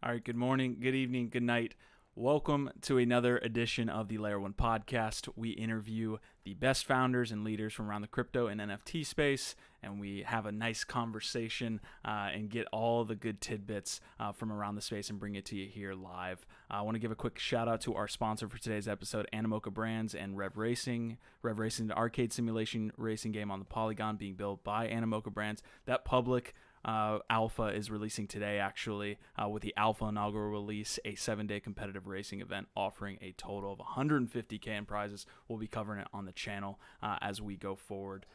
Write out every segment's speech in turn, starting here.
All right, good morning, good evening, good night. Welcome to another edition of the Layer 1 podcast. We interview the best founders and leaders from around the crypto and NFT space, and we have a nice conversation and get all the good tidbits from around the space and bring it to you here live. I want to give a quick shout out to our sponsor for today's episode, Animoca Brands and REVV Racing. REVV Racing, the arcade simulation racing game on the Polygon being built by Animoca Brands. That public Alpha is releasing today, actually, with the Alpha Inaugural release, a 7-day competitive racing event offering a total of 150K in prizes. We'll be covering it on the channel as we go forward.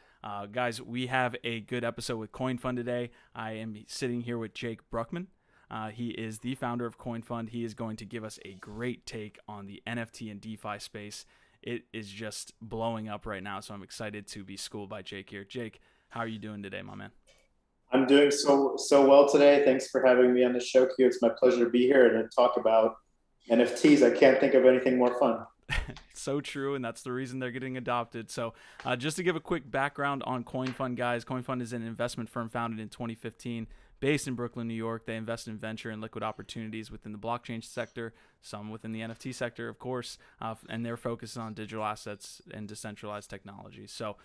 Guys, we have a good episode with Coinfund today. I am sitting here with Jake Brukhman. He is the founder of Coinfund. He is going to give us a great take on the NFT and DeFi space. It is just blowing up right now, so I'm excited to be schooled by Jake here. Jake, how are you doing today, my man? I'm doing so well today. Thanks for having me on the show, Q. It's my pleasure to be here and to talk about NFTs. I can't think of anything more fun. So true, and that's the reason they're getting adopted. So just to give a quick background on Coinfund, guys, Coinfund is an investment firm founded in 2015, based in Brooklyn, New York. They invest in venture and liquid opportunities within the blockchain sector, some within the NFT sector, of course, and they're focused on digital assets and decentralized technologies. So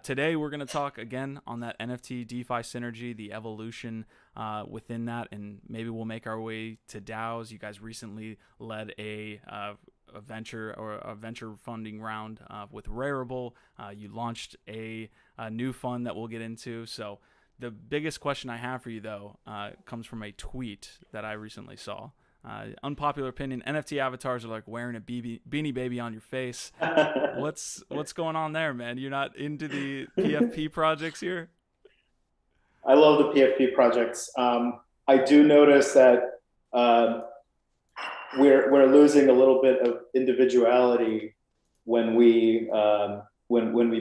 today we're going to talk again on that NFT DeFi synergy, the evolution within that, and maybe we'll make our way to DAOs. You guys recently led a venture funding round with Rarible. You launched a new fund that we'll get into. So the biggest question I have for you, though, comes from a tweet that I recently saw. Unpopular opinion: NFT avatars are like wearing a beanie baby on your face. What's going on there, man? You're not into the PFP projects here? I love the PFP projects. I do notice that we're losing a little bit of individuality when we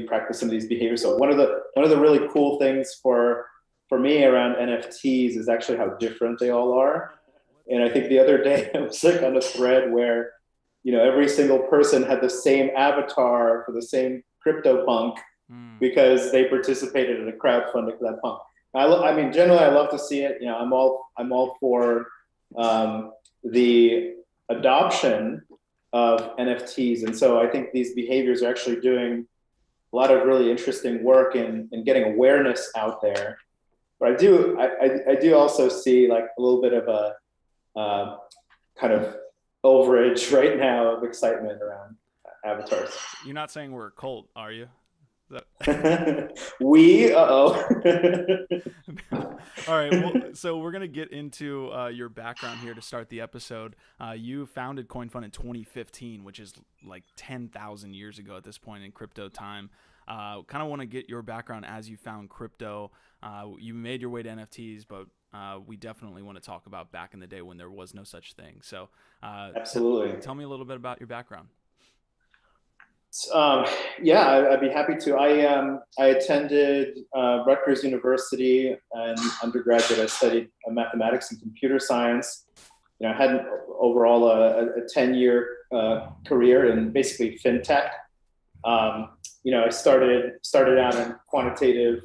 practice some of these behaviors. So one of the really cool things for me around NFTs is actually how different they all are. And I think the other day I was like on a thread where, every single person had the same avatar for the same crypto punk because they participated in a crowdfunding for that punk. I mean, generally, I love to see it. I'm all for the adoption of NFTs, and so I think these behaviors are actually doing a lot of really interesting work in getting awareness out there. But I do also see like a little bit of a kind of overage right now of excitement around avatars. You're not saying we're a cult, are you? We All right, well, so we're going to get into your background here to start the episode. You founded Coinfund in 2015, which is like 10,000 years ago at this point in crypto time. Kind of want to get your background as you found crypto. You made your way to NFTs, but we definitely want to talk about back in the day when there was no such thing. So absolutely. Tell me a little bit about your background. Yeah, I'd be happy to. I attended Rutgers University and undergraduate. I studied mathematics and computer science. I had overall a 10-year career in basically fintech. I started out in quantitative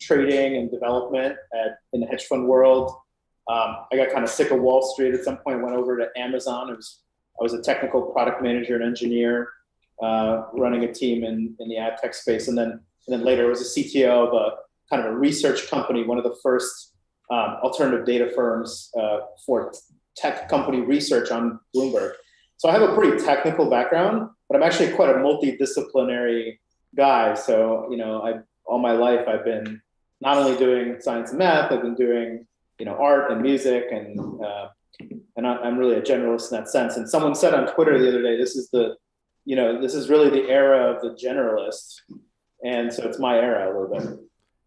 trading and development in the hedge fund world. I got kind of sick of Wall Street at some point. Went over to Amazon. I was a technical product manager and engineer. Running a team in the ad tech space, and then later I was a CTO of a kind of a research company, one of the first alternative data firms for tech company research on Bloomberg. So I have a pretty technical background, but I'm actually quite a multidisciplinary guy. So all my life I've been not only doing science and math, I've been doing art and music, and I'm really a generalist in that sense. And someone said on Twitter the other day, this is really the era of the generalist. And so it's my era a little bit.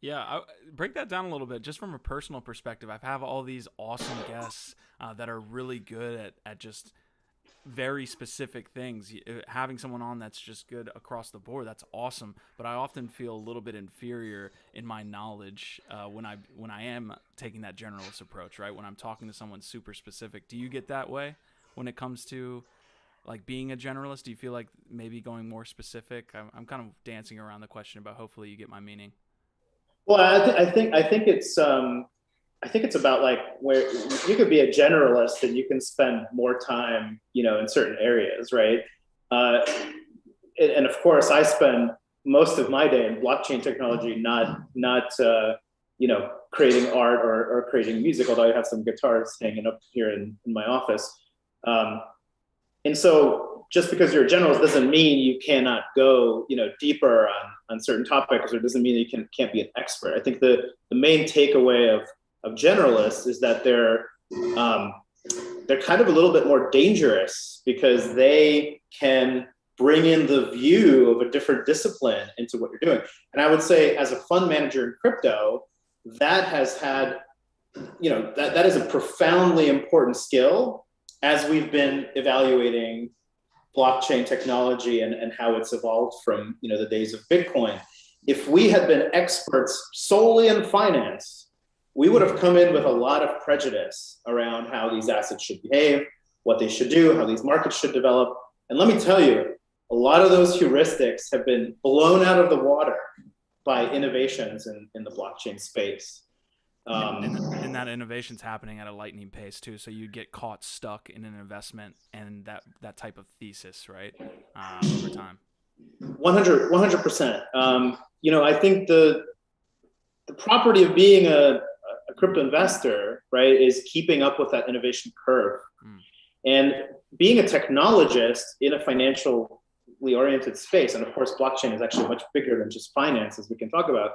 Yeah, break that down a little bit. Just from a personal perspective, I've had all these awesome guests that are really good at just very specific things. Having someone on that's just good across the board, that's awesome. But I often feel a little bit inferior in my knowledge when I am taking that generalist approach, right? When I'm talking to someone super specific. Do you get that way when it comes to like being a generalist? Do you feel like maybe going more specific? I'm kind of dancing around the question, but hopefully you get my meaning. Well, I think it's I think it's about like where you could be a generalist and you can spend more time, in certain areas, right? Uh, and of course, I spend most of my day in blockchain technology, not creating art or creating music. Although I have some guitars hanging up here in my office, and so just because you're a generalist doesn't mean you cannot go deeper on certain topics, or doesn't mean that you can't be an expert. I think the main takeaway of generalists is that they're kind of a little bit more dangerous because they can bring in the view of a different discipline into what you're doing. And I would say, as a fund manager in crypto, that has had, that is a profoundly important skill as we've been evaluating blockchain technology and how it's evolved from the days of Bitcoin. If we had been experts solely in finance, we would have come in with a lot of prejudice around how these assets should behave, what they should do, how these markets should develop. And let me tell you, a lot of those heuristics have been blown out of the water by innovations in the blockchain space. And that innovation's happening at a lightning pace too. So you get caught stuck in an investment and that type of thesis, right? Over time. 100%. I think the property of being a crypto investor, right, is keeping up with that innovation curve. And being a technologist in a financially oriented space, and of course, blockchain is actually much bigger than just finance, as we can talk about.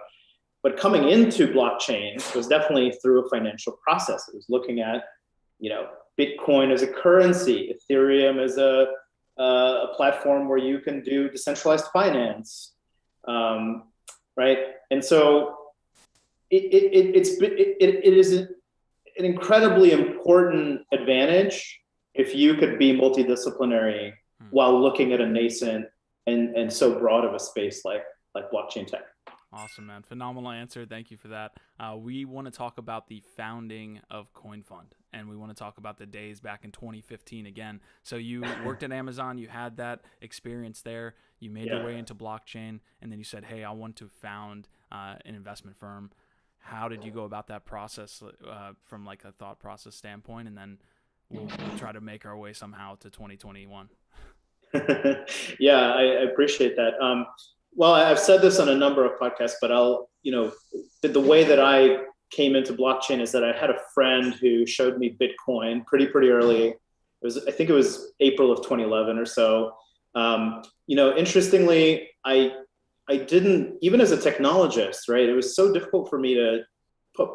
But coming into blockchain was definitely through a financial process. It was looking at, Bitcoin as a currency, Ethereum as a platform where you can do decentralized finance, right? And so it is an incredibly important advantage if you could be multidisciplinary while looking at a nascent and so broad of a space like blockchain tech. Awesome, man. Phenomenal answer. Thank you for that. We want to talk about the founding of Coinfund, and we want to talk about the days back in 2015 again. So you worked at Amazon, you had that experience there, you made your way into blockchain, and then you said, hey, I want to found an investment firm. How did you go about that process from like a thought process standpoint? And then we'll try to make our way somehow to 2021. Yeah, I appreciate that. Well, I've said this on a number of podcasts, but the way that I came into blockchain is that I had a friend who showed me Bitcoin pretty early. I think it was April of 2011 or so. Interestingly, I didn't, even as a technologist, right? It was so difficult for me to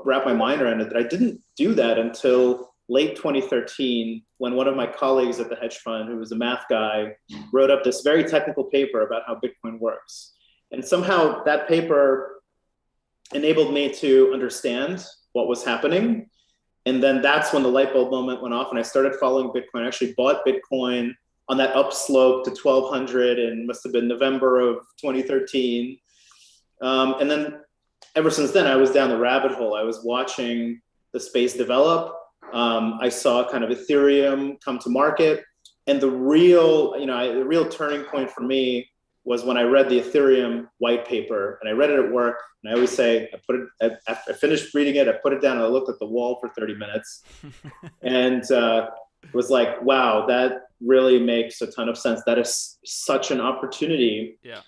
wrap my mind around it that I didn't do that until late 2013, when one of my colleagues at the hedge fund, who was a math guy, wrote up this very technical paper about how Bitcoin works. And somehow that paper enabled me to understand what was happening. And then that's when the light bulb moment went off and I started following Bitcoin. I actually bought Bitcoin on that upslope to 1,200 and must have been November of 2013. And then ever since then, I was down the rabbit hole. I was watching the space develop. I saw kind of Ethereum come to market, and the real turning point for me was when I read the Ethereum white paper, and I read it at work. And I always say, I finished reading it, I put it down, and I looked at the wall for 30 minutes, and was like, wow, that really makes a ton of sense. That is such an opportunity. Yeah.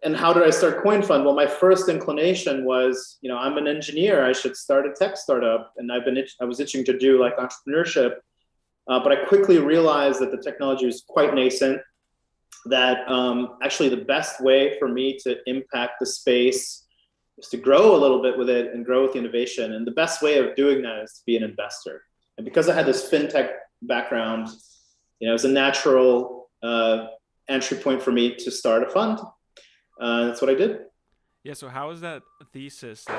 And how did I start Coinfund? Well, my first inclination was, I'm an engineer. I should start a tech startup. And I was itching to do like entrepreneurship. But I quickly realized that the technology was quite nascent, that actually the best way for me to impact the space is to grow a little bit with it and grow with the innovation. And the best way of doing that is to be an investor. And because I had this fintech background, it was a natural entry point for me to start a fund. That's what I did. Yeah. So how has that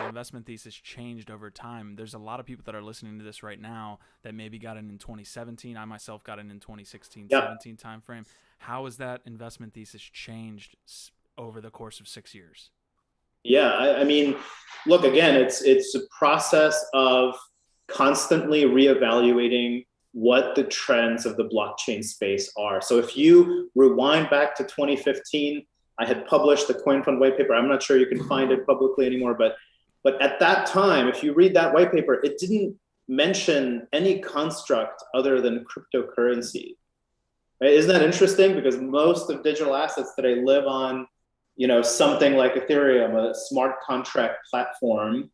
investment thesis changed over time? There's a lot of people that are listening to this right now that maybe got in 2017. I myself got in 2016, 17 timeframe. How has that investment thesis changed over the course of 6 years? Yeah. I mean, look, again, it's a process of constantly reevaluating what the trends of the blockchain space are. So if you rewind back to 2015, I had published the Coinfund white paper. I'm not sure you can find it publicly anymore, but But at that time, if you read that white paper, it didn't mention any construct other than cryptocurrency. Right? Isn't that interesting? Because most of digital assets today live on, something like Ethereum, a smart contract platform.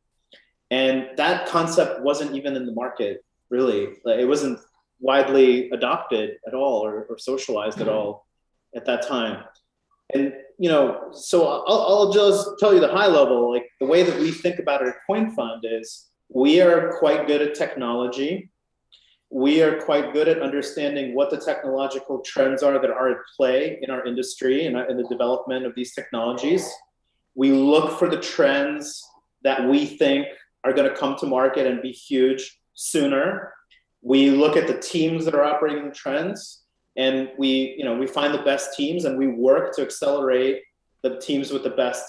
And that concept wasn't even in the market, really. Like, it wasn't widely adopted at all or socialized at all at that time. And, so I'll just tell you the high level, like the way that we think about it at Coinfund is we are quite good at technology. We are quite good at understanding what the technological trends are that are at play in our industry and in the development of these technologies. We look for the trends that we think are going to come to market and be huge sooner. We look at the teams that are operating the trends, and we find the best teams and we work to accelerate the teams with the best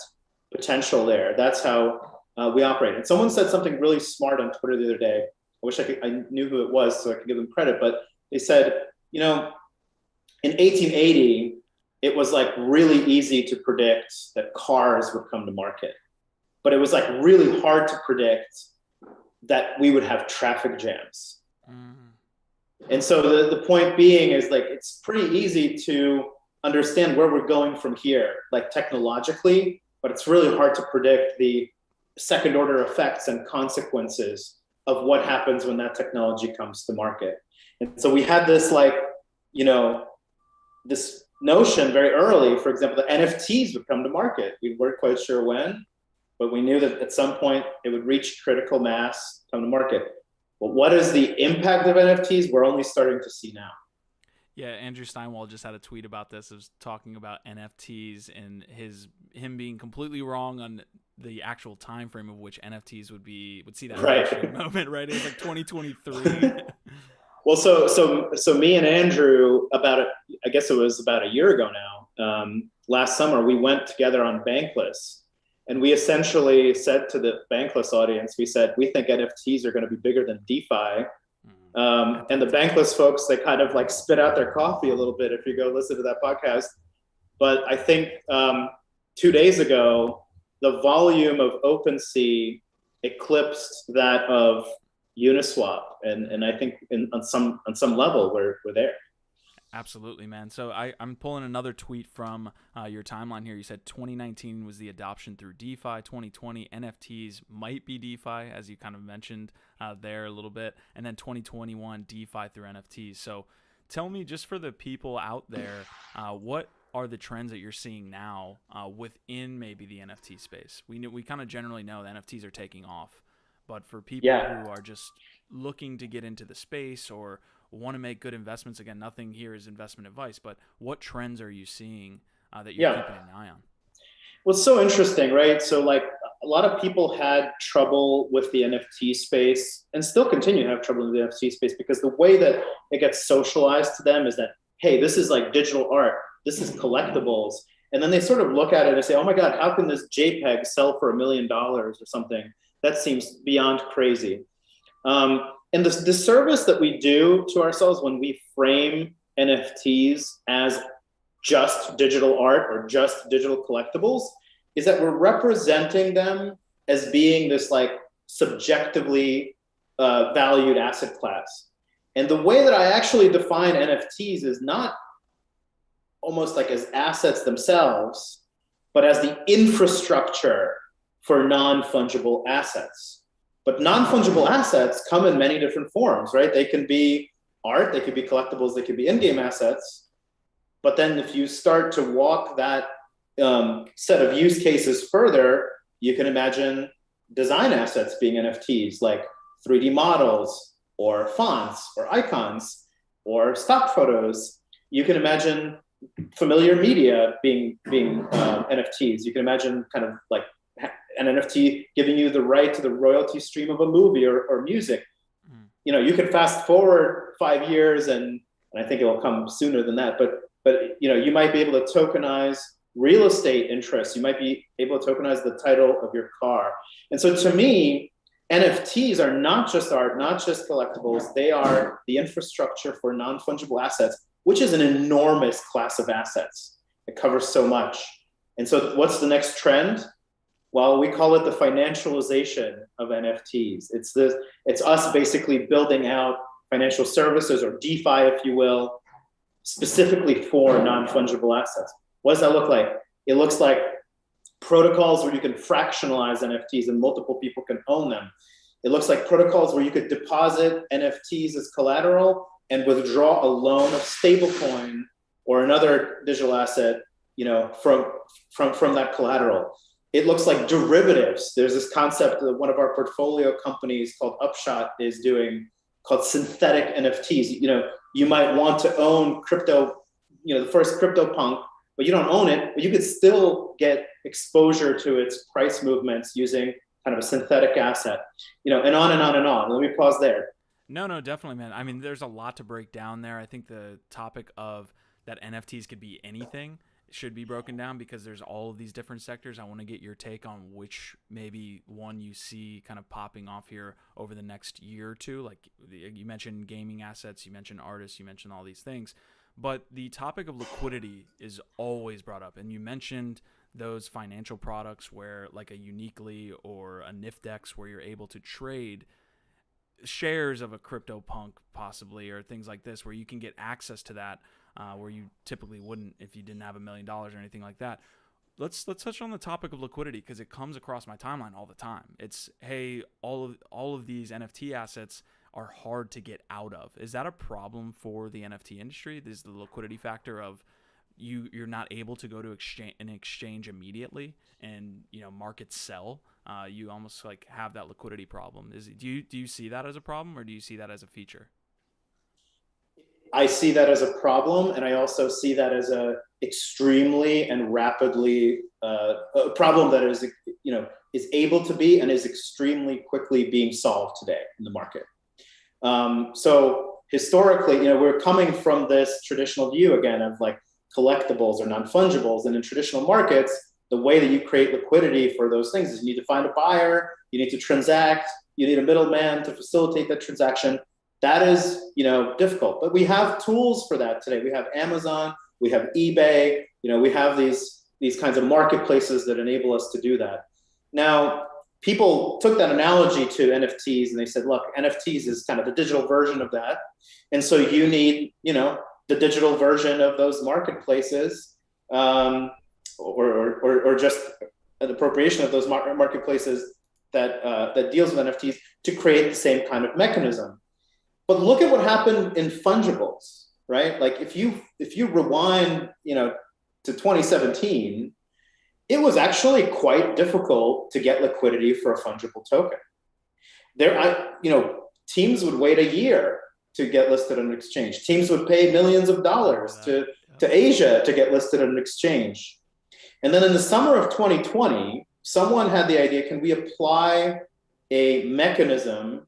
potential there. That's how we operate. And someone said something really smart on Twitter the other day. I wish I knew who it was so I could give them credit, but they said, in 1880, it was like really easy to predict that cars would come to market, but it was like really hard to predict that we would have traffic jams. And so the point being is, like, it's pretty easy to understand where we're going from here, like technologically, but it's really hard to predict the second order effects and consequences of what happens when that technology comes to market. And so we had this, like, this notion very early, for example, that NFTs would come to market. We weren't quite sure when, but we knew that at some point it would reach critical mass, come to market. But what is the impact of NFTs? We're only starting to see now. Yeah, Andrew Steinwald just had a tweet about this. It was talking about NFTs and him being completely wrong on the actual time frame of which NFTs would see that right moment. Right, it's like 2023. Well, so me and Andrew, I guess it was about a year ago now. Last summer, we went together on Bankless. And we essentially said to the Bankless audience, we said, we think NFTs are going to be bigger than DeFi. And the Bankless folks, they kind of like spit out their coffee a little bit if you go listen to that podcast. But I think 2 days ago, the volume of Opensea eclipsed that of Uniswap. And I think on some level, we're there. Absolutely, man. So I'm pulling another tweet from your timeline here. You said 2019 was the adoption through DeFi. 2020 NFTs might be DeFi, as you kind of mentioned there a little bit. And then 2021 DeFi through NFTs. So tell me, just for the people out there, what are the trends that you're seeing now within maybe the NFT space? We kind of generally know that NFTs are taking off. But for people who are just looking to get into the space or want to make good investments, again, nothing here is investment advice, but what trends are you seeing that you're keeping an eye on? Well, it's so interesting, right? So, like, a lot of people had trouble with the NFT space and still continue to have trouble in the NFT space because the way that it gets socialized to them is that, hey, this is like digital art, this is collectibles. And then they sort of look at it and say, oh my God, how can this JPEG sell for $1 million or something? That seems beyond crazy. And the service that we do to ourselves when we frame NFTs as just digital art or just digital collectibles is that we're representing them as being this like subjectively valued asset class. And the way that I actually define NFTs is not almost like as assets themselves, but as the infrastructure for non-fungible assets. But non-fungible assets come in many different forms, right? They can be art, they could be collectibles, they could be in-game assets. But then if you start to walk that set of use cases further, you can imagine design assets being NFTs, like 3D models or fonts or icons or stock photos. You can imagine familiar media being NFTs. You can imagine kind of like an NFT giving you the right to the royalty stream of a movie or music. You know, you can fast forward 5 years and I think it will come sooner than that, but you know, you might be able to tokenize real estate interests. You might be able to tokenize the title of your car. And so to me, NFTs are not just art, not just collectibles. They are the infrastructure for non-fungible assets, which is an enormous class of assets. It covers so much. And so what's the next trend? Well, we call it the financialization of NFTs. It's us basically building out financial services, or DeFi, if you will, specifically for non-fungible assets. What does that look like? It looks like protocols where you can fractionalize NFTs and multiple people can own them. It looks like protocols where you could deposit NFTs as collateral and withdraw a loan of stablecoin or another digital asset, from that collateral. It looks like derivatives. There's this concept that one of our portfolio companies called Upshot is doing called synthetic NFTs. You might want to own crypto, the first crypto punk, but you don't own it, but you could still get exposure to its price movements using kind of a synthetic asset, and on and on and on. Let me pause there. No, definitely, man. I mean, there's a lot to break down there. I think the topic of that NFTs could be anything should be broken down, because there's all of these different sectors. I want to get your take on which maybe one you see kind of popping off here over the next year or two. Like you mentioned gaming assets, you mentioned artists, you mentioned all these things. But the topic of liquidity is always brought up. And you mentioned those financial products where, like a Uniquely or a Niftex, where you're able to trade shares of a crypto punk possibly, or things like this, where you can get access to that, where you typically wouldn't if you didn't have $1 million or anything like that. Let's touch on the topic of liquidity, because it comes across my timeline all the time. It's, hey, all of these NFT assets are hard to get out of. Is that a problem for the NFT industry? Is the liquidity factor of you're not able to go to an exchange immediately and markets sell? You almost like have that liquidity problem. Do you see that as a problem, or do you see that as a feature? I see that as a problem, and I also see that as a extremely and rapidly a problem that is able to be and is extremely quickly being solved today in the market. So historically, we're coming from this traditional view again of like collectibles or non-fungibles, and in traditional markets, the way that you create liquidity for those things is you need to find a buyer, you need to transact, you need a middleman to facilitate that transaction. That is, difficult, but we have tools for that today. We have Amazon, we have eBay, we have these kinds of marketplaces that enable us to do that. Now, people took that analogy to NFTs and they said, look, NFTs is kind of the digital version of that. And so you need, the digital version of those marketplaces, or just an appropriation of those marketplaces that deals with NFTs to create the same kind of mechanism. But look at what happened in fungibles, right? Like if you rewind, to 2017, it was actually quite difficult to get liquidity for a fungible token. Teams would wait a year to get listed on an exchange. Teams would pay millions of dollars to Asia to get listed on an exchange. And then in the summer of 2020, someone had the idea, can we apply a mechanism,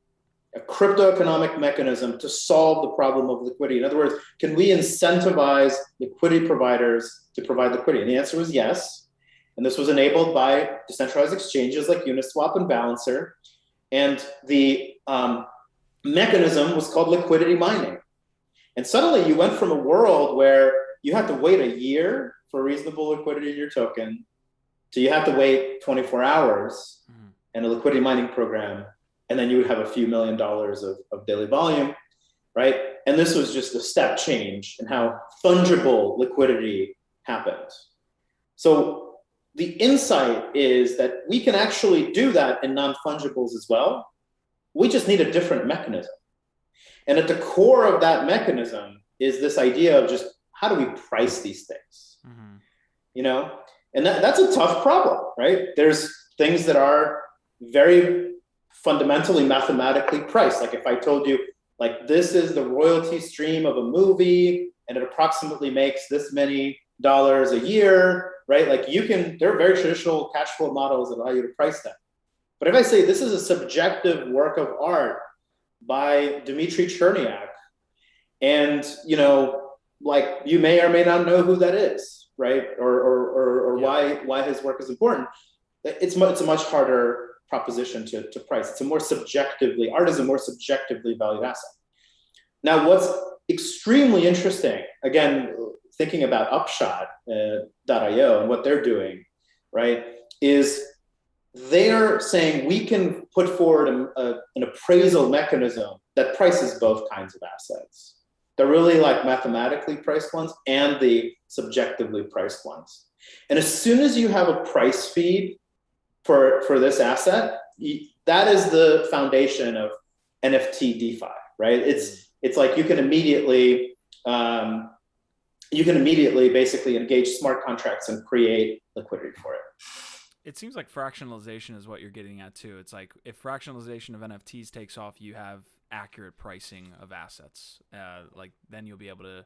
a crypto economic mechanism, to solve the problem of liquidity? In other words, can we incentivize liquidity providers to provide liquidity? And the answer was yes. And this was enabled by decentralized exchanges like Uniswap and Balancer. And the mechanism was called liquidity mining. And suddenly you went from a world where you had to wait a year for reasonable liquidity in your token to you have to wait 24 hours and a liquidity mining program, and then you would have a few $1 million of daily volume, right? And this was just a step change in how fungible liquidity happened. So the insight is that we can actually do that in non-fungibles as well. We just need a different mechanism. And at the core of that mechanism is this idea of just how do we price these things? And that's a tough problem, right? There's things that are very fundamentally mathematically priced. Like if I told you, like, this is the royalty stream of a movie and it approximately makes this many dollars a year, right? Like there are very traditional cash flow models that allow you to price that. But if I say this is a subjective work of art by Dmitry Cherniak, and like you may or may not know who that is, right? Or why his work is important. It's a much harder proposition to price. Art is a more subjectively valued asset. Now, what's extremely interesting, again, thinking about Upshot.io and what they're doing, right, is they're saying we can put forward an appraisal mechanism that prices both kinds of assets. They're really like mathematically priced ones and the subjectively priced ones. And as soon as you have a price feed for this asset, that is the foundation of NFT DeFi, right? It's like you can immediately basically engage smart contracts and create liquidity for it. It seems like fractionalization is what you're getting at too. It's like if fractionalization of NFTs takes off, you have accurate pricing of assets. Like then you'll be able to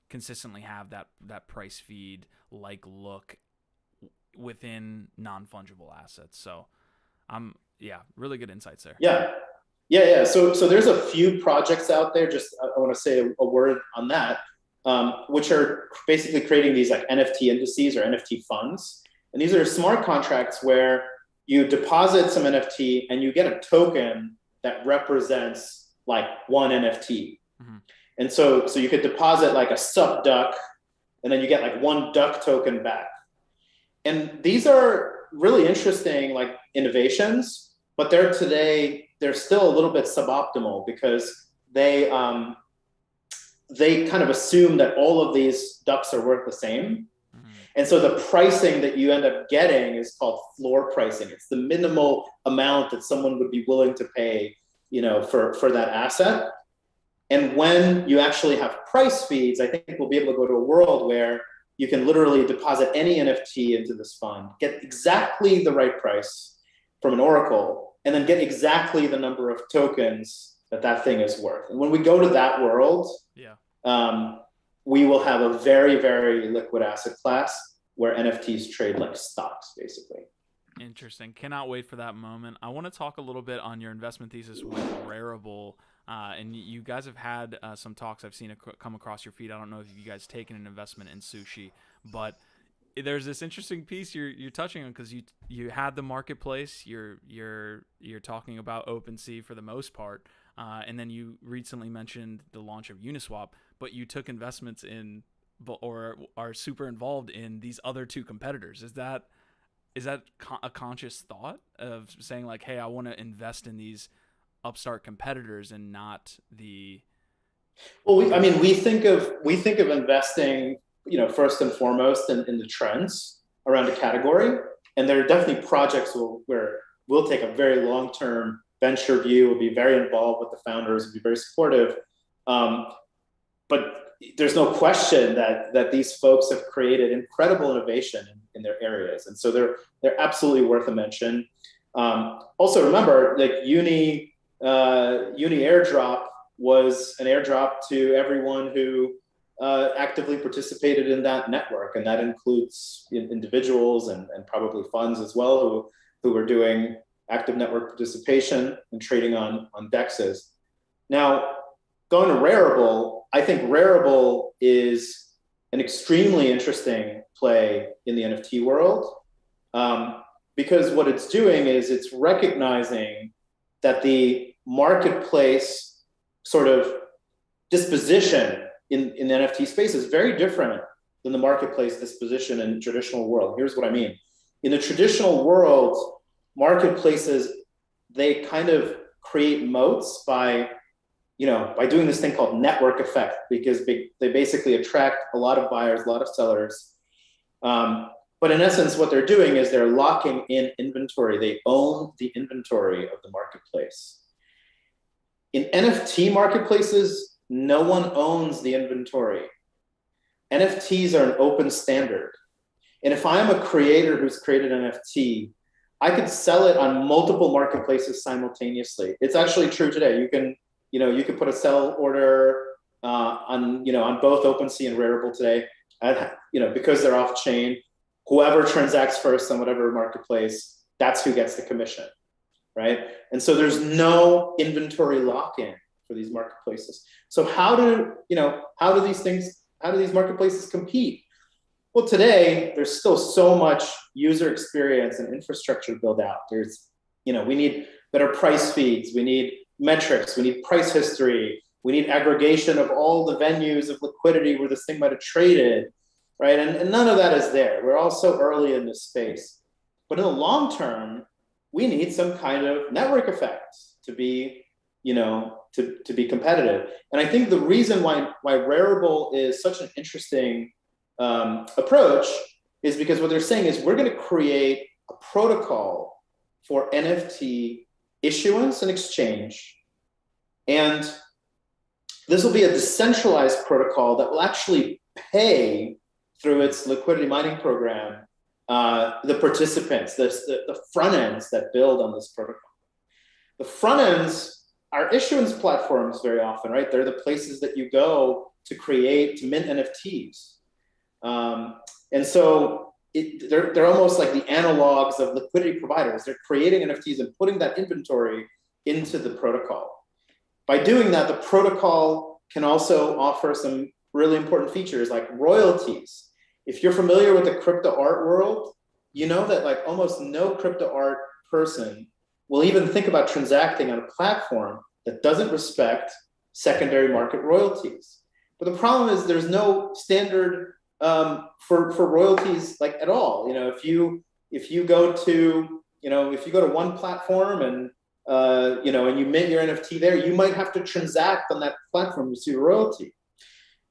consistently have that price feed like look within non-fungible assets. So really good insights there. Yeah. So there's a few projects out there. Just I want to say a word on that, which are basically creating these like NFT indices or NFT funds. And these are smart contracts where you deposit some NFT and you get a token that represents like one NFT. Mm-hmm. And so you could deposit like a sub duck, and then you get like one duck token back. And these are really interesting like innovations, but they're still a little bit suboptimal because they kind of assume that all of these ducks are worth the same. And so the pricing that you end up getting is called floor pricing. It's the minimal amount that someone would be willing to pay, for that asset. And when you actually have price feeds, I think we'll be able to go to a world where you can literally deposit any NFT into this fund, get exactly the right price from an oracle, and then get exactly the number of tokens that thing is worth. And when we go to that world, we will have a very, very liquid asset class where NFTs trade like stocks, basically. Interesting. Cannot wait for that moment. I want to talk a little bit on your investment thesis with Rarible. And you guys have had some talks I've seen come across your feed. I don't know if you guys taken an investment in Sushi, but there's this interesting piece you're touching on because you had the marketplace. You're talking about Opensea for the most part, and then you recently mentioned the launch of Uniswap. But you took investments in or are super involved in these other two competitors. Is that a conscious thought of saying like, hey, I want to invest in these upstart competitors and not the? Well, we think of investing, first and foremost in the trends around a category, and there are definitely projects where we'll take a very long-term venture view. We'll be very involved with the founders. We'll be very supportive. But there's no question that these folks have created incredible innovation in their areas, and so they're absolutely worth a mention. Also, remember, like Uni airdrop was an airdrop to everyone who actively participated in that network, and that includes individuals and probably funds as well who were doing active network participation and trading on DEXs. Now, going to Rarible, I think Rarible is an extremely interesting play in the NFT world, because what it's doing is it's recognizing that the marketplace sort of disposition in the NFT space is very different than the marketplace disposition in the traditional world. Here's what I mean. In the traditional world, marketplaces, they kind of create moats by doing this thing called network effect, because they basically attract a lot of buyers, a lot of sellers. But in essence, what they're doing is they're locking in inventory. They own the inventory of the marketplace. In NFT marketplaces, no one owns the inventory. NFTs are an open standard. And if I'm a creator who's created an NFT, I could sell it on multiple marketplaces simultaneously. It's actually true today. You can put a sell order on both Opensea and Rarible today. Because they're off chain, whoever transacts first on whatever marketplace, that's who gets the commission, right? And so there's no inventory lock-in for these marketplaces. So how do these marketplaces compete? Well, today there's still so much user experience and infrastructure build out. We need better price feeds. We need metrics. We need price history. We need aggregation of all the venues of liquidity where this thing might have traded, right? And none of that is there. We're all so early in this space. But in the long term, we need some kind of network effect to be, to be competitive. And I think the reason why Rarible is such an interesting approach is because what they're saying is we're going to create a protocol for NFT issuance and exchange. And this will be a decentralized protocol that will actually pay through its liquidity mining program the participants, the front ends that build on this protocol. The front ends are issuance platforms very often, right? They're the places that you go to mint NFTs. And so they're almost like the analogs of liquidity providers. They're creating NFTs and putting that inventory into the protocol. By doing that, the protocol can also offer some really important features like royalties. If you're familiar with the crypto art world, you know that like almost no crypto art person will even think about transacting on a platform that doesn't respect secondary market royalties. But the problem is there's no standard for royalties like at all. If you go to one platform and and you mint your NFT there, you might have to transact on that platform to receive a royalty.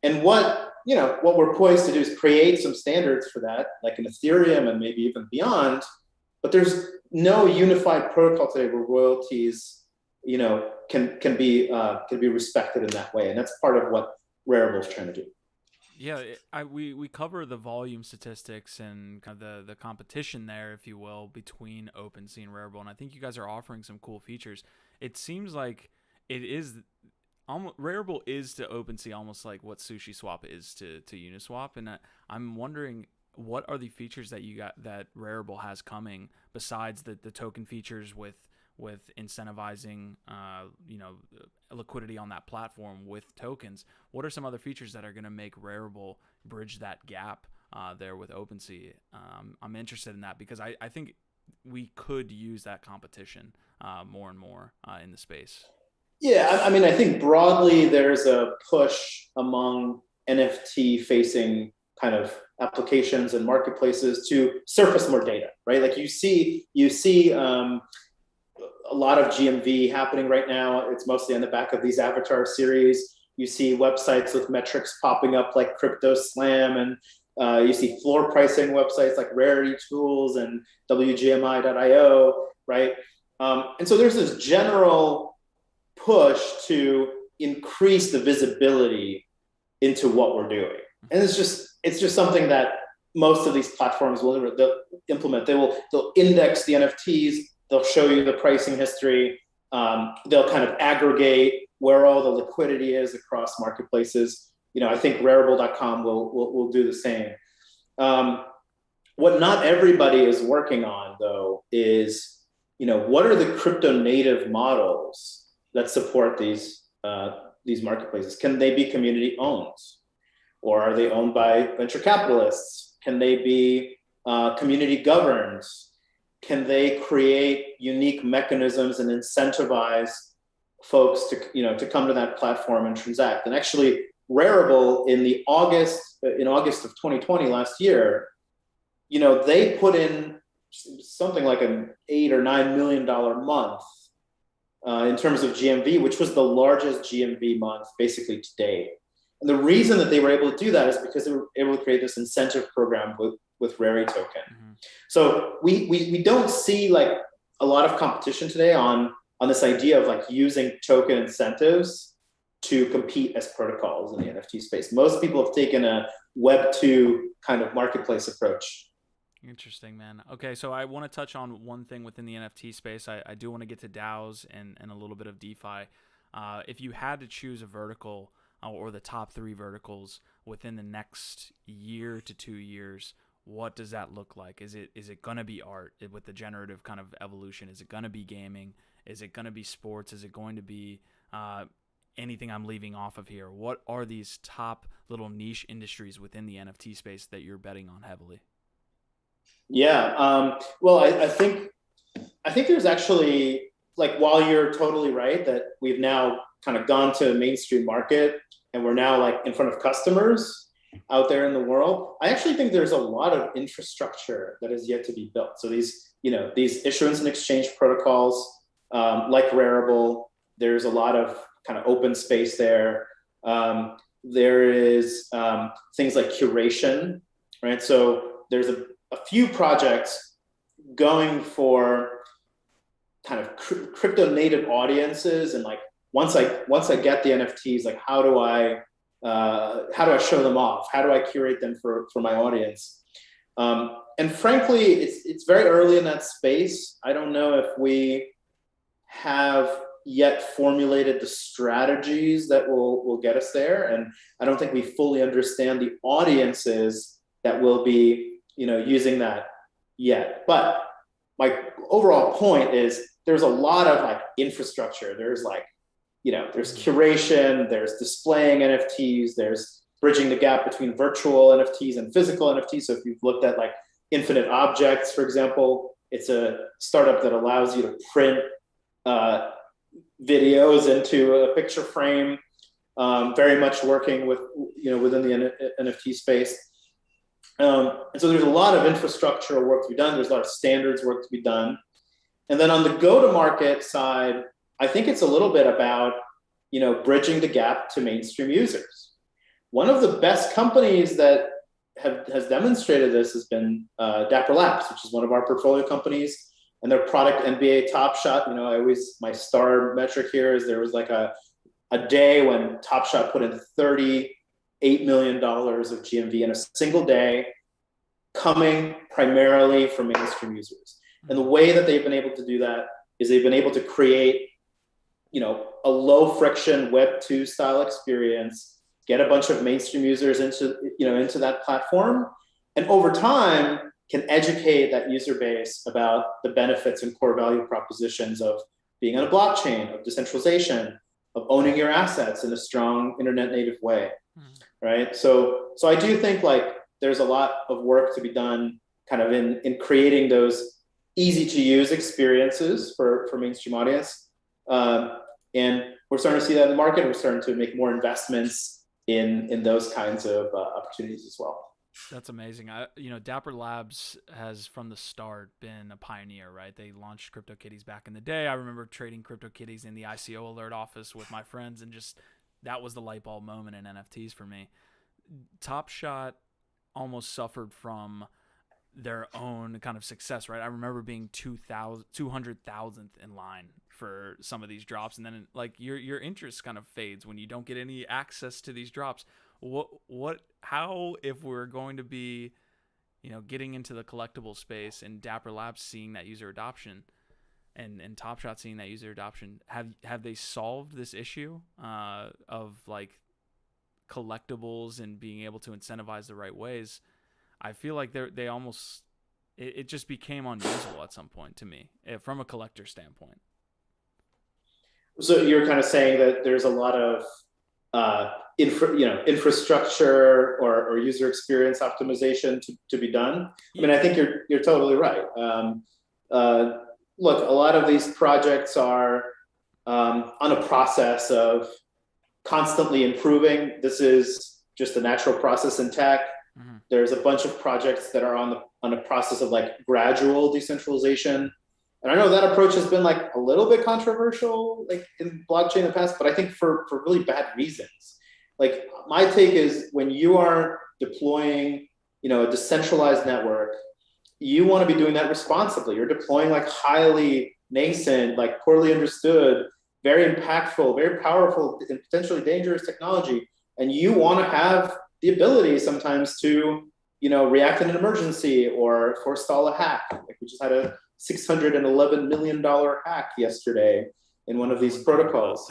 And what we're poised to do is create some standards for that, like an Ethereum and maybe even beyond. But there's no unified protocol today where royalties, can be respected in that way. And that's part of what Rarible is trying to do. Yeah, we cover the volume statistics and kind of the competition there, if you will, between Opensea and Rarible, and I think you guys are offering some cool features. It seems like it is Rarible is to Opensea almost like what Sushiswap is to Uniswap, and I'm wondering what are the features that that Rarible has coming besides the token features with incentivizing liquidity on that platform with tokens. What are some other features that are going to make Rarible bridge that gap there with Opensea? I'm interested in that because I think we could use that competition more and more in the space. Yeah, I mean, I think broadly there's a push among NFT facing kind of applications and marketplaces to surface more data, right? Like you see a lot of GMV happening right now. It's mostly on the back of these avatar series. You see websites with metrics popping up like Crypto Slam, and you see floor pricing websites like Rarity Tools and WGMI.io, right? And so there's this general push to increase the visibility into what we're doing. And it's just something that most of these platforms they'll implement. They'll index the NFTs. They'll show you the pricing history. They'll kind of aggregate where all the liquidity is across marketplaces. I think Rarible.com will do the same. What not everybody is working on, though, is what are the crypto native models that support these marketplaces? Can they be community owned, or are they owned by venture capitalists? Can they be community governed? Can they create unique mechanisms and incentivize folks to come to that platform and transact? And actually, Rarible in August of 2020 last year, they put in something like an $8 or $9 million month in terms of GMV, which was the largest GMV month basically to date. And the reason that they were able to do that is because they were able to create this incentive program with Rari token. Mm-hmm. So we don't see like a lot of competition today on this idea of like using token incentives to compete as protocols in the NFT space. Most people have taken a Web 2 kind of marketplace approach. Interesting, man. Okay, so I want to touch on one thing within the NFT space. I do want to get to DAOs and a little bit of DeFi. If you had to choose a vertical or the top 3 verticals within the next year to 2 years, what does that look like? Is it going to be art with the generative kind of evolution? Is it going to be gaming? Is it going to be sports? Is it going to be anything I'm leaving off of here? What are these top little niche industries within the NFT space that you're betting on heavily? Yeah, well, I think there's actually, like, while you're totally right that we've now kind of gone to mainstream market and we're now like in front of customers out there in the world, I actually think there's a lot of infrastructure that is yet to be built. So these these issuance and exchange protocols like Rarible. There's a lot of kind of open space there. There is things like curation, right? So there's a few projects going for kind of crypto native audiences, and like once I get the NFTs, like how do I show them off? How do I curate them for my audience? And frankly, it's very early in that space. I don't know if we have yet formulated the strategies that will get us there, and I don't think we fully understand the audiences that will be using that yet. But my overall point is there's a lot of like infrastructure. There's like there's curation, there's displaying NFTs, there's bridging the gap between virtual NFTs and physical NFTs. So if you've looked at like Infinite Objects, for example, it's a startup that allows you to print videos into a picture frame, very much working with within the NFT space. And so there's a lot of infrastructural work to be done. There's a lot of standards work to be done. And then on the go-to-market side, I think it's a little bit about bridging the gap to mainstream users. One of the best companies that has demonstrated this has been Dapper Labs, which is one of our portfolio companies. And their product NBA Top Shot, my star metric here is there was like a day when Top Shot put in $38 million of GMV in a single day, coming primarily from mainstream users. And the way that they've been able to do that is they've been able to create, a low friction Web 2 style experience, get a bunch of mainstream users into that platform, and over time can educate that user base about the benefits and core value propositions of being on a blockchain, of decentralization, of owning your assets in a strong internet native way, right? So I do think like there's a lot of work to be done kind of in creating those easy to use experiences for mainstream audience. And we're starting to see that in the market. We're starting to make more investments in those kinds of opportunities as well. That's amazing. Dapper Labs has from the start been a pioneer, right? They launched CryptoKitties back in the day. I remember trading CryptoKitties in the ICO alert office with my friends, and just that was the light bulb moment in NFTs for me. Top Shot almost suffered from their own kind of success, right? I remember being 200,000th in line for some of these drops, and then like your interest kind of fades when you don't get any access to these drops. How, if we're going to be, getting into the collectible space and Dapper Labs seeing that user adoption and Top Shot seeing that user adoption, have they solved this issue of like collectibles and being able to incentivize the right ways? I feel like they almost, it just became unusable at some point to me from a collector standpoint. So you're kind of saying that there's a lot of infrastructure or user experience optimization to be done. I mean, I think you're totally right. Look, a lot of these projects are on a process of constantly improving. This is just a natural process in tech. Mm-hmm. There's a bunch of projects that are on a process of like gradual decentralization. And I know that approach has been like a little bit controversial, like in blockchain in the past, but I think for really bad reasons. Like my take is when you are deploying, a decentralized network, you want to be doing that responsibly. You're deploying like highly nascent, like poorly understood, very impactful, very powerful, and potentially dangerous technology. And you want to have the ability sometimes to, react in an emergency or forestall a hack. Like we just had a $611 million hack yesterday in one of these protocols.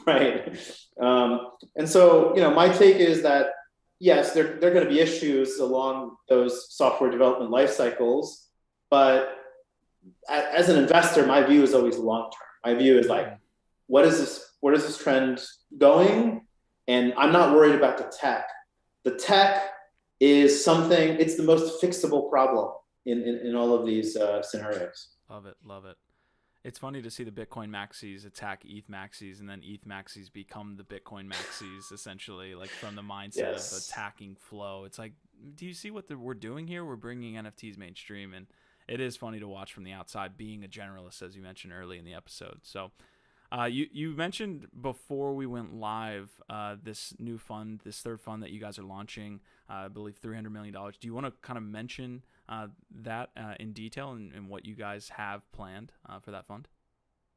Right. And so, my take is that, yes, there are going to be issues along those software development life cycles, but as an investor, my view is always long-term. My view is like, where is this trend going? And I'm not worried about the tech. The tech is something, it's the most fixable problem in all of these scenarios. Love it. It's funny to see the Bitcoin maxis attack ETH maxis, and then ETH maxis become the Bitcoin maxis, essentially, like from the mindset of attacking flow. It's like, do you see what we're doing here? We're bringing NFTs mainstream, and It is funny to watch from the outside, being a generalist, as you mentioned early in the episode. So you mentioned before we went live this new fund, this third fund that you guys are launching, I believe $300 million. Do you want to kind of mention that in detail and what you guys have planned for that fund?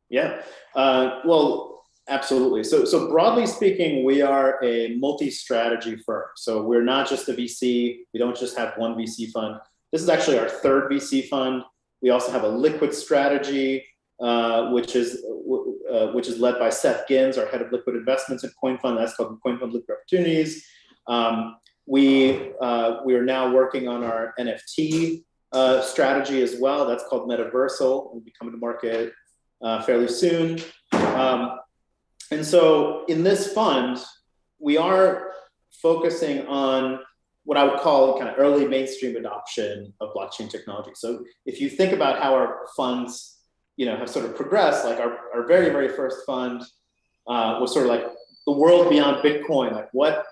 Yeah, well, absolutely. So broadly speaking, we are a multi-strategy firm. So we're not just a VC. We don't just have one VC fund. This is actually our third VC fund. We also have a liquid strategy, which is led by Seth Gins, our head of liquid investments at Coinfund. That's called Coinfund Liquid Opportunities. We are now working on our NFT strategy as well. That's called Metaversal. We'll be coming to market fairly soon. And so in this fund, we are focusing on what I would call kind of early mainstream adoption of blockchain technology. So if you think about how our funds, have sort of progressed, like our very, very first fund was sort of like the world beyond Bitcoin. Like what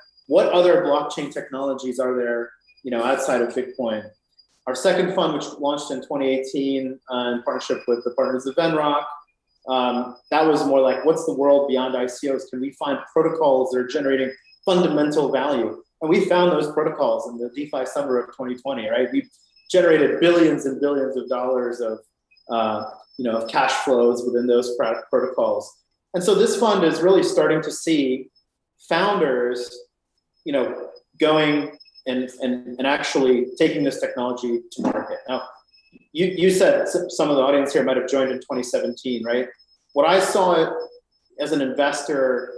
other blockchain technologies are there, outside of Bitcoin? Our second fund, which launched in 2018 in partnership with the partners of Venrock, that was more like, what's the world beyond ICOs? Can we find protocols that are generating fundamental value? And we found those protocols in the DeFi summer of 2020, right? We generated billions and billions of dollars of cash flows within those protocols. And so this fund is really starting to see founders, going and actually taking this technology to market. Now, you said some of the audience here might have joined in 2017, right? What I saw as an investor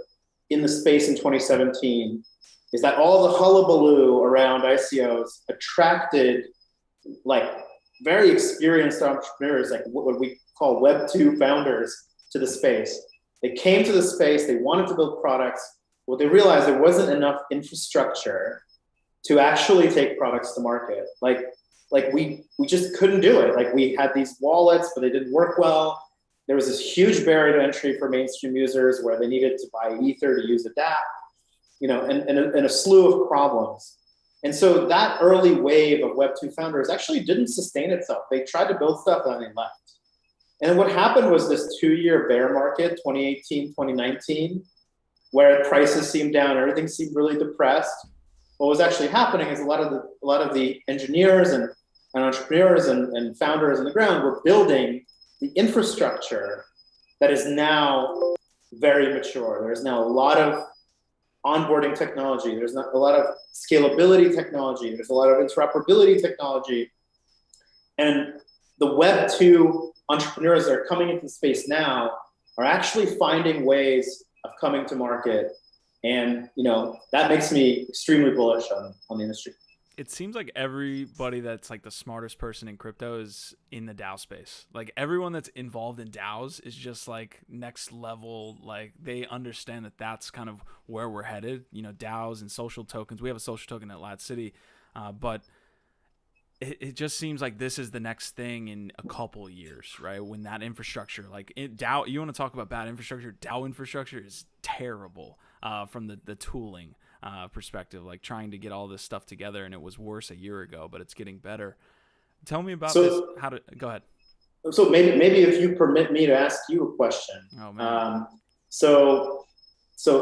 in the space in 2017 is that all the hullabaloo around ICOs attracted like very experienced entrepreneurs, like what we call Web 2 founders, to the space. They came to the space, they wanted to build products. What they realized, there wasn't enough infrastructure to actually take products to market. Like we just couldn't do it. Like we had these wallets, but they didn't work well. There was this huge barrier to entry for mainstream users where they needed to buy Ether to use a DApp, and a slew of problems. And so that early wave of Web 2 founders actually didn't sustain itself. They tried to build stuff and then they left. And what happened was this 2-year bear market, 2018, 2019, where prices seemed down, everything seemed really depressed. What was actually happening is a lot of the engineers and entrepreneurs and founders on the ground were building the infrastructure that is now very mature. There's now a lot of onboarding technology. There's not a lot of scalability technology. There's a lot of interoperability technology. And the Web 2 entrepreneurs that are coming into the space now are actually finding ways of coming to market. And, that makes me extremely bullish on the industry. It seems like everybody that's like the smartest person in crypto is in the DAO space. Like everyone that's involved in DAOs is just like next level. Like they understand that that's kind of where we're headed, DAOs and social tokens. We have a social token at LADZ City, but it just seems like this is the next thing in a couple of years, right? When that infrastructure, DAO, you want to talk about bad infrastructure? DAO infrastructure is terrible from the tooling perspective, like trying to get all this stuff together, and it was worse a year ago, but it's getting better. Tell me about this. Go ahead. So maybe if you permit me to ask you a question. Oh man. So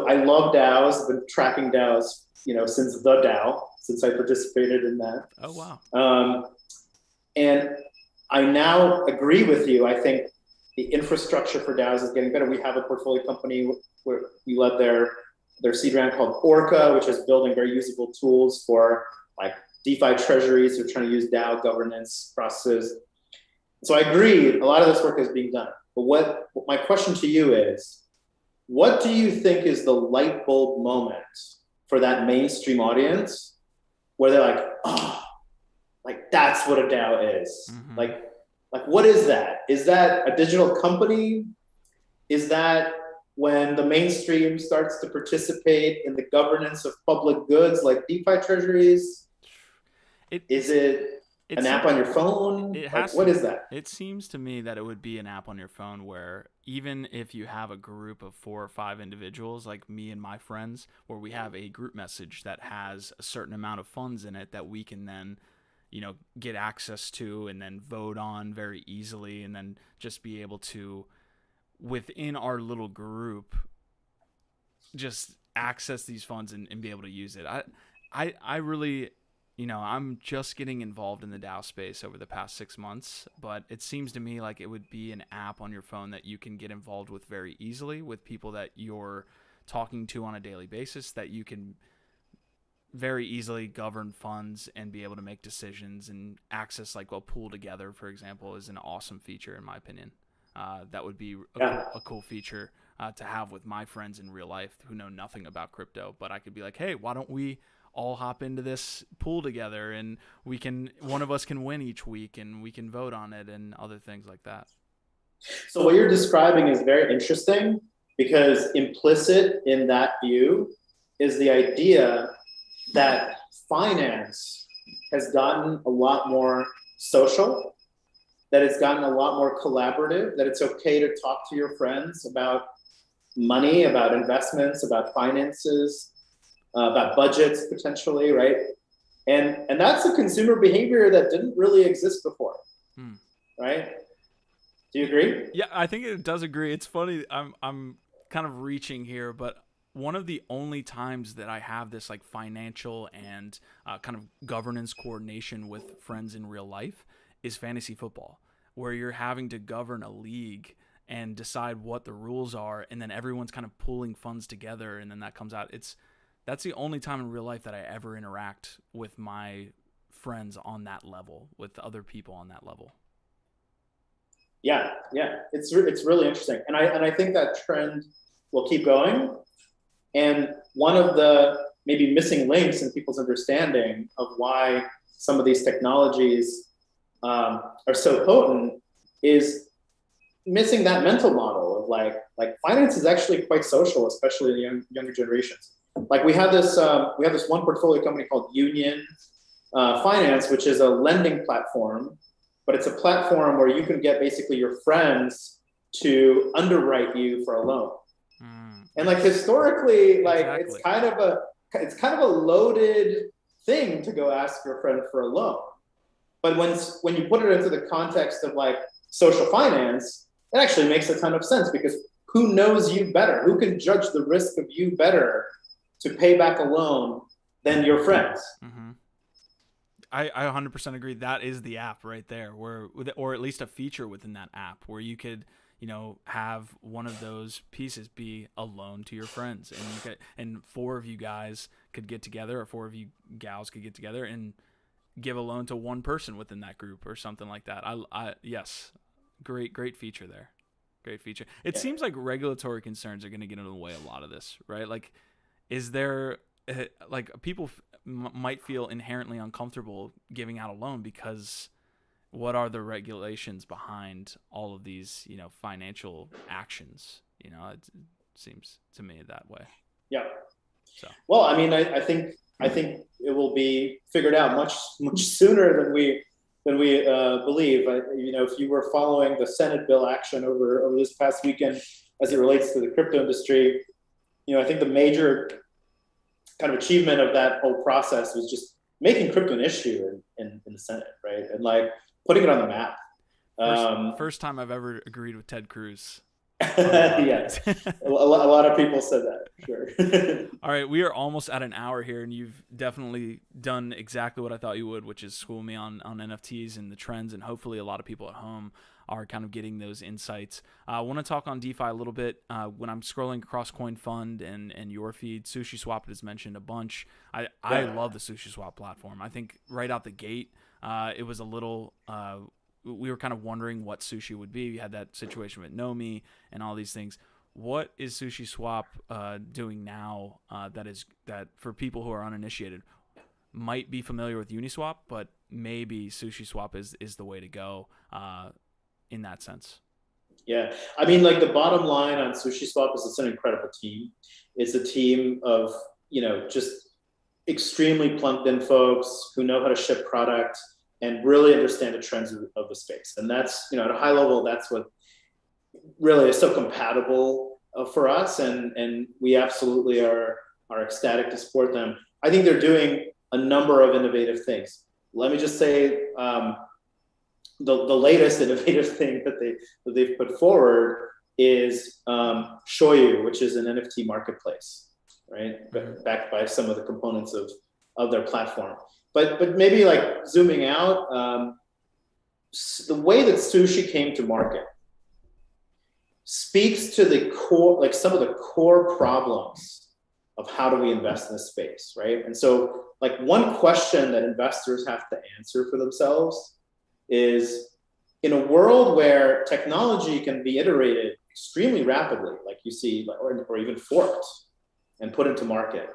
I love DAOs. I've been tracking DAOs, since the DAO, since I participated in that. Oh wow. And I now agree with you. I think the infrastructure for DAOs is getting better. We have a portfolio company where we led their seed round called Orca, which is building very usable tools for like DeFi treasuries who are trying to use DAO governance processes. So I agree, a lot of this work is being done. But what my question to you is, what do you think is the light bulb moment for that mainstream audience where they're like, oh, like that's what a DAO is? Mm-hmm. Like what is that? Is that a digital company? Is that when the mainstream starts to participate in the governance of public goods like DeFi treasuries? Is it an app on your phone? What is that? It seems to me that it would be an app on your phone where even if you have a group of 4 or 5 individuals, like me and my friends, where we have a group message that has a certain amount of funds in it that we can then, get access to and then vote on very easily, and then just be able to, within our little group, just access these funds and be able to use it. I really, I'm just getting involved in the DAO space over the past 6 months, but it seems to me like it would be an app on your phone that you can get involved with very easily, with people that you're talking to on a daily basis, that you can very easily govern funds and be able to make decisions and access, like, pool together, for example, is an awesome feature in my opinion. That would be a cool feature to have with my friends in real life who know nothing about crypto, but I could be like, hey, why don't we all hop into this pool together, and one of us can win each week and we can vote on it and other things like that. So what you're describing is very interesting, because implicit in that view is the idea that finance has gotten a lot more social, that it's gotten a lot more collaborative, that it's okay to talk to your friends about money, about investments, about finances, about budgets potentially, right? And that's a consumer behavior that didn't really exist before, right? Do you agree? Yeah, I think it does agree. It's funny. I'm kind of reaching here, but one of the only times that I have this like financial and kind of governance coordination with friends in real life is fantasy football, where you're having to govern a league and decide what the rules are, and then everyone's kind of pooling funds together, and then that comes out. That's the only time in real life that I ever interact with my friends on that level, with other people on that level. Yeah, it's really interesting, and I think that trend will keep going. And one of the maybe missing links in people's understanding of why some of these technologies are so potent is missing that mental model of like finance is actually quite social, especially in younger generations. Like we have this one portfolio company called Union Finance, which is a lending platform, but it's a platform where you can get basically your friends to underwrite you for a loan. And like historically, like exactly. it's kind of a loaded thing to go ask your friend for a loan. But when you put it into the context of like social finance, it actually makes a ton of sense, because who knows you better? Who can judge the risk of you better to pay back a loan than your friends? Mm-hmm. I 100% agree. That is the app right there, or at least a feature within that app where you could, have one of those pieces be a loan to your friends, and 4 of you guys could get together, or 4 of you gals could get together and give a loan to one person within that group or something like that. Yes, great feature there. Great feature. It seems like regulatory concerns are going to get in the way a lot of this, right? Like, is there like people might feel inherently uncomfortable giving out a loan because what are the regulations behind all of these, financial actions? It seems to me that way. Yeah. So. Well, I mean, I think it will be figured out much sooner than we believe. If you were following the Senate bill action over this past weekend as it relates to the crypto industry, I think the major kind of achievement of that whole process was just making crypto an issue in the Senate, right? And like putting it on the map. First time I've ever agreed with Ted Cruz. Yeah, a lot of people said that, sure. All right, we are almost at an hour here, and you've definitely done exactly what I thought you would, which is school me on NFTs and the trends, and hopefully a lot of people at home are kind of getting those insights. I want to talk on DeFi a little bit. When I'm scrolling across Coinfund and your feed, Sushiswap has mentioned a bunch. I love the Sushiswap platform. I think right out the gate, it was a little... we were kind of wondering what Sushi would be. We had that situation with Nomi and all these things. What is Sushiswap doing now that for people who are uninitiated might be familiar with Uniswap, but maybe Sushiswap is the way to go in that sense? Yeah, I mean, like the bottom line on Sushiswap is it's an incredible team. It's a team of, just extremely plugged in folks who know how to ship product and really understand the trends of the space. And that's, at a high level, that's what really is so compatible for us. And we absolutely are ecstatic to support them. I think they're doing a number of innovative things. let me just say, the latest innovative thing that they've put forward is Shoyu, which is an NFT marketplace, right? Backed by some of the components of their platform. But maybe like zooming out, the way that Sushi came to market speaks to the core, like some of the core problems of how do we invest in this space, right? And so like one question that investors have to answer for themselves is, in a world where technology can be iterated extremely rapidly, like you see, or even forked and put into market,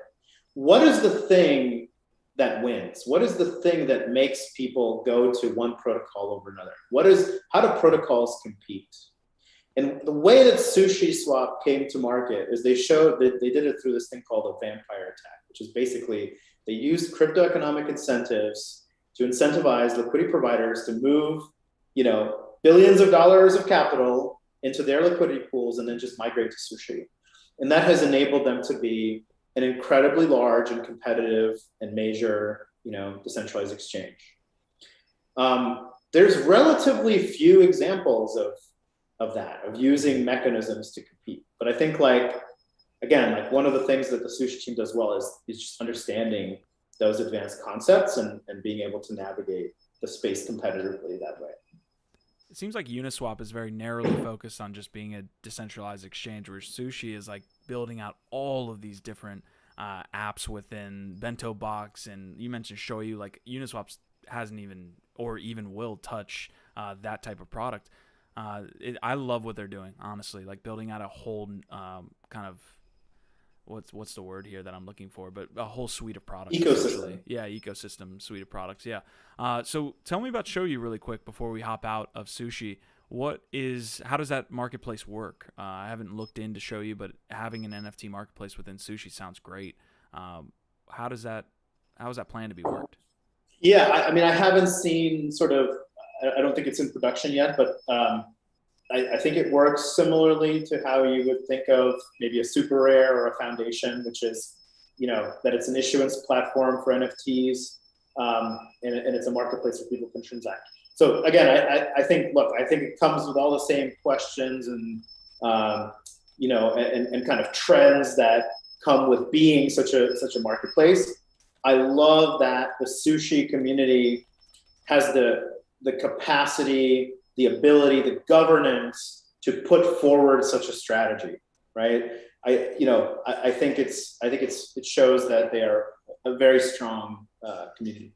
what is the thing that wins? What is the thing that makes people go to one protocol over another? How do protocols compete? And the way that Sushiswap came to market is they showed that they did it through this thing called a vampire attack, which is basically they used crypto economic incentives to incentivize liquidity providers to move, billions of dollars of capital into their liquidity pools and then just migrate to Sushi. And that has enabled them to be an incredibly large and competitive and major, decentralized exchange. There's relatively few examples of that, of using mechanisms to compete. But I think one of the things that the Sushi team does well is just understanding those advanced concepts and being able to navigate the space competitively that way. It seems like Uniswap is very narrowly focused on just being a decentralized exchange, where Sushi is like building out all of these different apps within Bento Box. And you mentioned Shoyu, like Uniswap hasn't even or even will touch that type of product. I love what they're doing, honestly, like building out a whole kind of what's the word here that I'm looking for, but a whole suite of products. Ecosystem. Yeah, ecosystem, suite of products. Yeah. So tell me about Shoyu really quick before we hop out of Sushi. How does that marketplace work? I haven't looked into Shoyu, but having an NFT marketplace within Sushi sounds great. How is that planned to be worked? Yeah, I haven't seen I don't think it's in production yet, but I think it works similarly to how you would think of maybe a super rare or a foundation, which is, that it's an issuance platform for NFTs, and it's a marketplace where people can transact. So again, I think it comes with all the same questions and kind of trends that come with being such a marketplace. I love that the Sushi community has the capacity, the ability, the governance to put forward such a strategy, right? I think it shows that they are a very strong community.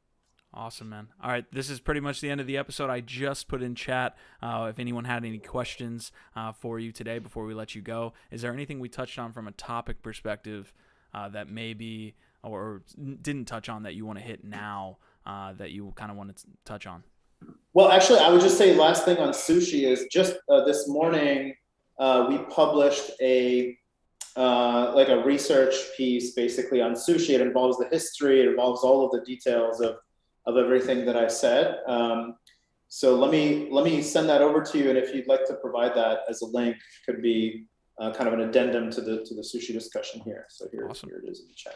Awesome, man. All right, this is pretty much the end of the episode. I just put in chat if anyone had any questions for you today before we let you go. Is there anything we touched on from a topic perspective that maybe or didn't touch on that you want to hit now that you kind of want to touch on? Well, actually, I would just say last thing on Sushi is just this morning we published a research piece basically on Sushi. It involves the history. It involves all of the details of everything that I said. So let me send that over to you, and if you'd like to provide that as a link, could be kind of an addendum to the Sushi discussion here. So here it is in the chat.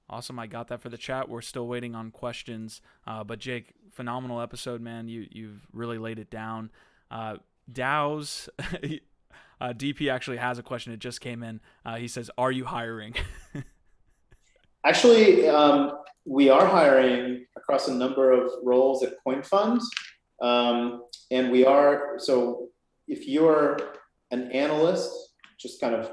Awesome. I got that for the chat. We're still waiting on questions. But Jake, phenomenal episode, man. You've really laid it down. DAOs, DP actually has a question. It just came in. He says, are you hiring? Actually, we are hiring across a number of roles at Coinfund. And we are, so if you're an analyst, just kind of,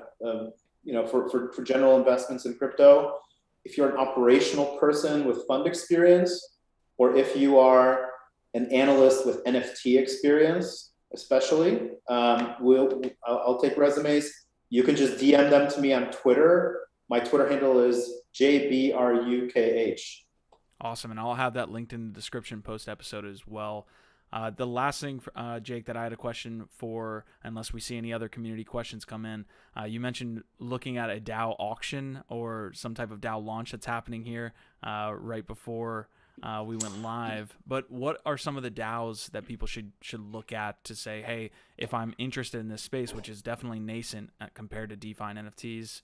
for general investments in crypto, if you're an operational person with fund experience, or if you are an analyst with NFT experience, especially, I'll take resumes. You can just DM them to me on Twitter. My Twitter handle is JBRUKH. Awesome, and I'll have that linked in the description post episode as well. The last thing, Jake, that I had a question for, unless we see any other community questions come in, you mentioned looking at a DAO auction or some type of DAO launch that's happening here right before we went live. But what are some of the DAOs that people should look at to say, hey, if I'm interested in this space, which is definitely nascent compared to DeFi NFTs?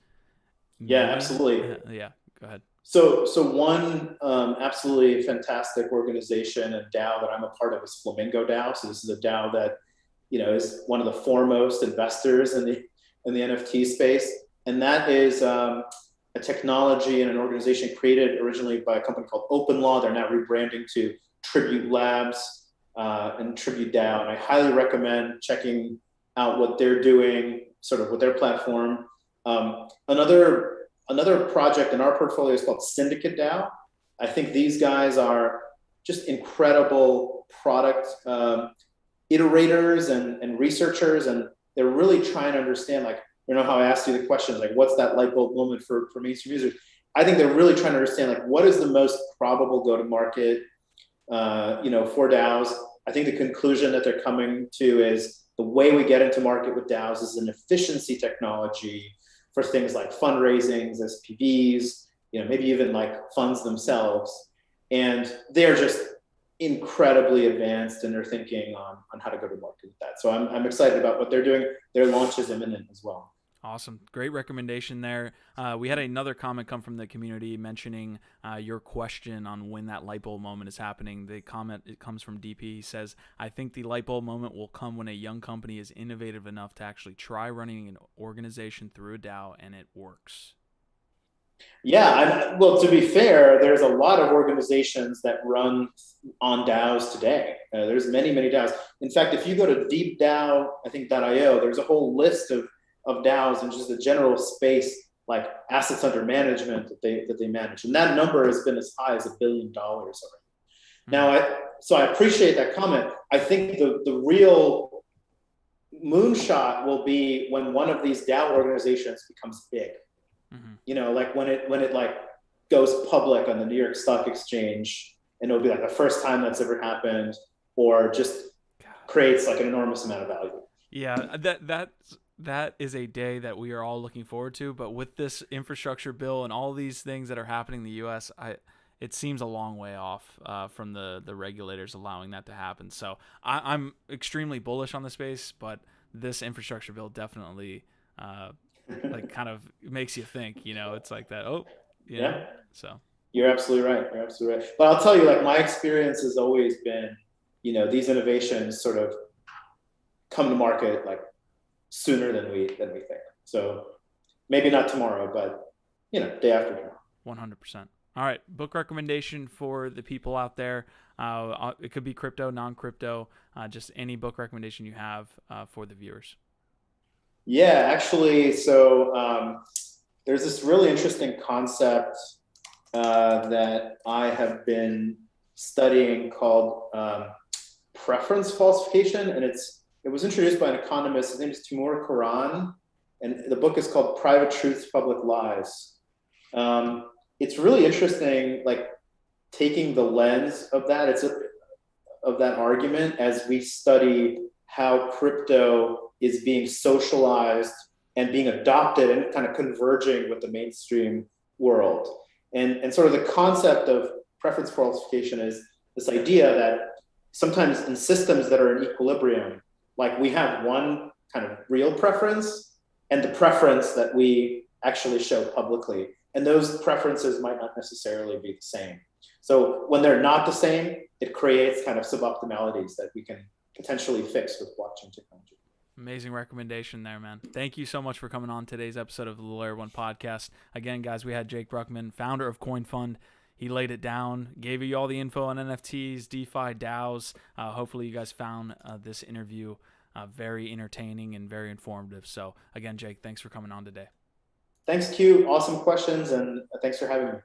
Yeah, absolutely. Yeah, Go ahead. So one absolutely fantastic organization and DAO that I'm a part of is Flamingo Dao. So this is a DAO that, is one of the foremost investors in the NFT space, and that is a technology and an organization created originally by a company called OpenLaw. They're now rebranding to Tribute Labs and Tribute DAO, and I highly recommend checking out what they're doing, sort of with their platform. Another project in our portfolio is called Syndicate Dow. I think these guys are just incredible product iterators and researchers, and they're really trying to understand, like, how I asked you the questions, like, what's that light bulb moment for mainstream users? I think they're really trying to understand, like, what is the most probable go-to-market, for DAOs. I think the conclusion that they're coming to is the way we get into market with DAOs is an efficiency technology for things like fundraisings, SPVs, maybe even like funds themselves. And they're just incredibly advanced in their thinking on how to go to market with that. So I'm excited about what they're doing. Their launch is imminent as well. Awesome. Great recommendation there. We had another comment come from the community mentioning your question on when that light bulb moment is happening. The comment, it comes from DP. He says, I think the light bulb moment will come when a young company is innovative enough to actually try running an organization through a DAO and it works. Yeah, well, to be fair, there's a lot of organizations that run on DAOs today. There's many DAOs. In fact, if you go to DeepDAO, I think .io, there's a whole list of DAOs and just the general space, like assets under management that they manage, and that number has been as high as $1 billion already. Now, so I appreciate that comment. I think the real moonshot will be when one of these DAO organizations becomes big. Like when it like goes public on the New York Stock Exchange, and it'll be like the first time that's ever happened, or just creates like an enormous amount of value. Yeah, that is a day that we are all looking forward to. But with this infrastructure bill and all these things that are happening in the U.S., it seems a long way off from the regulators allowing that to happen. So I'm extremely bullish on the space, but this infrastructure bill definitely like kind of makes you think. It's like that. Yeah. So you're absolutely right. But I'll tell you, like, my experience has always been, these innovations sort of come to market like sooner than we think. So maybe not tomorrow, but day after tomorrow. 100%. All right, book recommendation for the people out there. It could be crypto, non-crypto, just any book recommendation you have for the viewers. Yeah, actually, so there's this really interesting concept that I have been studying called preference falsification, and it was introduced by an economist. His name is Timur Kuran, and the book is called Private Truths, Public Lies. It's really interesting, like, taking the lens of that. Of that argument as we study how crypto is being socialized and being adopted and kind of converging with the mainstream world. And sort of the concept of preference falsification is this idea that sometimes in systems that are in equilibrium, like, we have one kind of real preference and the preference that we actually show publicly. And those preferences might not necessarily be the same. So when they're not the same, it creates kind of suboptimalities that we can potentially fix with blockchain technology. Amazing recommendation there, man. Thank you so much for coming on today's episode of the Layer 1 podcast. Again, guys, we had Jake Brukhman, founder of Coinfund. He laid it down, gave you all the info on NFTs, DeFi, DAOs. Hopefully you guys found this interview very entertaining and very informative. So again, Jake, thanks for coming on today. Thanks, Q. Awesome questions, and thanks for having me.